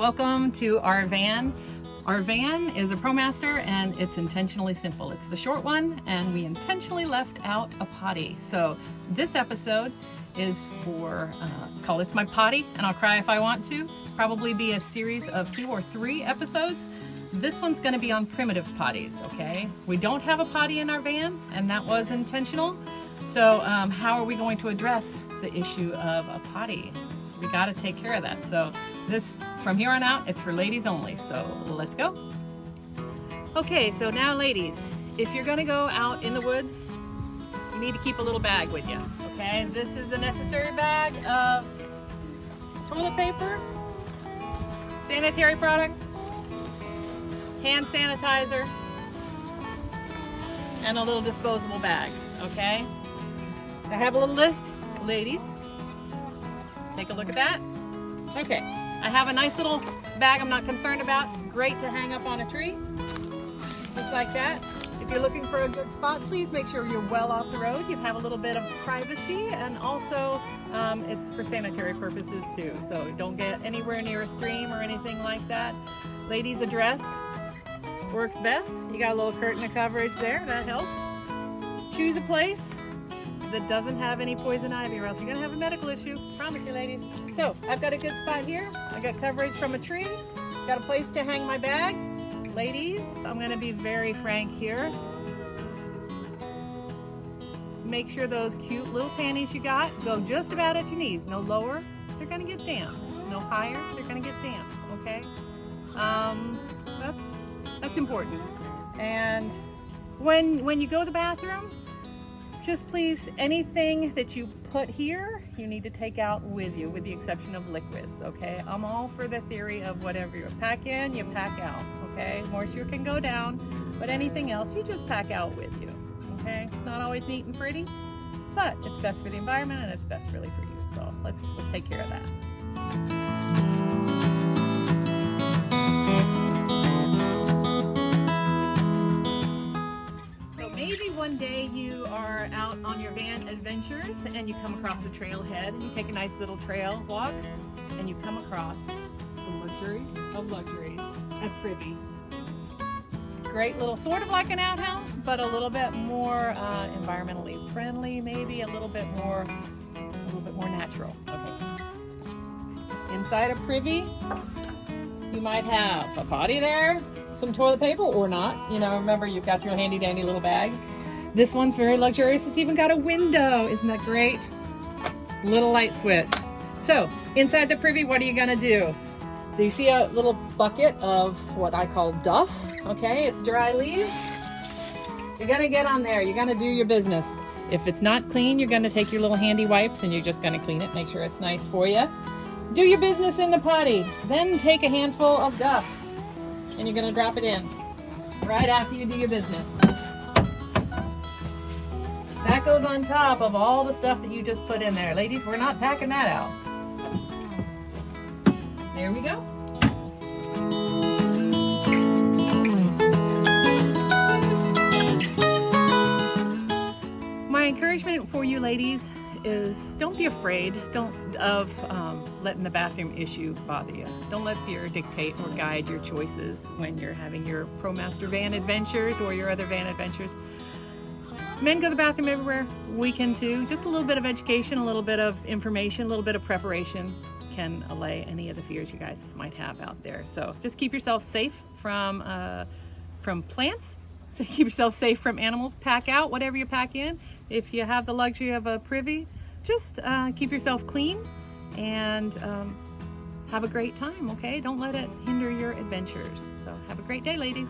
welcome to our van. Our van is a ProMaster and it's intentionally simple. It's the short one and we intentionally left out a potty. So this episode is for, it's called It's My Potty and I'll Cry If I Want To. Probably be a series of 2 or 3 episodes. This one's gonna be on primitive potties, okay? We don't have a potty in our van and that was intentional. So how are we going to address the issue of a potty? We gotta take care of that. So this, from here on out, it's for ladies only. So let's go. Okay, so now ladies, if you're gonna go out in the woods, you need to keep a little bag with you, okay? This is a necessary bag of toilet paper, sanitary products, hand sanitizer, and a little disposable bag, okay? I have a little list, ladies. Take a look at that. Okay, I have a nice little bag I'm not concerned about. Great to hang up on a tree, just like that. If you're looking for a good spot, please make sure you're well off the road. You have a little bit of privacy, and also it's for sanitary purposes too. So don't get anywhere near a stream or anything like that. Ladies, a dress works best. You got a little curtain of coverage there, that helps. Choose a place that doesn't have any poison ivy or else you're gonna have a medical issue. Promise you, ladies. So I've got a good spot here. I got coverage from a tree. Got a place to hang my bag. Ladies, I'm gonna be very frank here. Make sure those cute little panties you got go just about at your knees. No lower, they're gonna get damp. No higher, they're gonna get damp, okay? That's important. And when you go to the bathroom, just please, anything that you put here, you need to take out with you, with the exception of liquids, okay? I'm all for the theory of whatever you pack in, you pack out, okay? Moisture can go down, but anything else, you just pack out with you, okay? It's not always neat and pretty, but it's best for the environment and it's best really for you. So let's take care of that. One day you are out on your van adventures and you come across a trailhead and you take a nice little trail walk and you come across the luxury of luxuries, a privy. Great little, sort of like an outhouse, but a little bit more environmentally friendly, maybe a little bit more natural. Okay. Inside a privy, you might have a potty there, some toilet paper or not. You know, remember you've got your handy dandy little bag. This one's very luxurious. It's even got a window. Isn't that great? Little light switch. So inside the privy, what are you gonna do? Do you see a little bucket of what I call duff? Okay, it's dry leaves. You're gonna get on there. You're gonna do your business. If it's not clean, you're gonna take your little handy wipes and you're just gonna clean it, make sure it's nice for you. Do your business in the potty. Then take a handful of duff and you're gonna drop it in right after you do your business. That goes on top of all the stuff that you just put in there. Ladies, we're not packing that out. There we go. My encouragement for you ladies is don't be afraid of letting the bathroom issue bother you. Don't let fear dictate or guide your choices when you're having your ProMaster van adventures or your other van adventures. Men go to the bathroom everywhere. We can too. Just a little bit of education, a little bit of information, a little bit of preparation can allay any of the fears you guys might have out there. So just keep yourself safe from plants. So keep yourself safe from animals. Pack out whatever you pack in. If you have the luxury of a privy, just keep yourself clean and have a great time, okay? Don't let it hinder your adventures. So have a great day, ladies.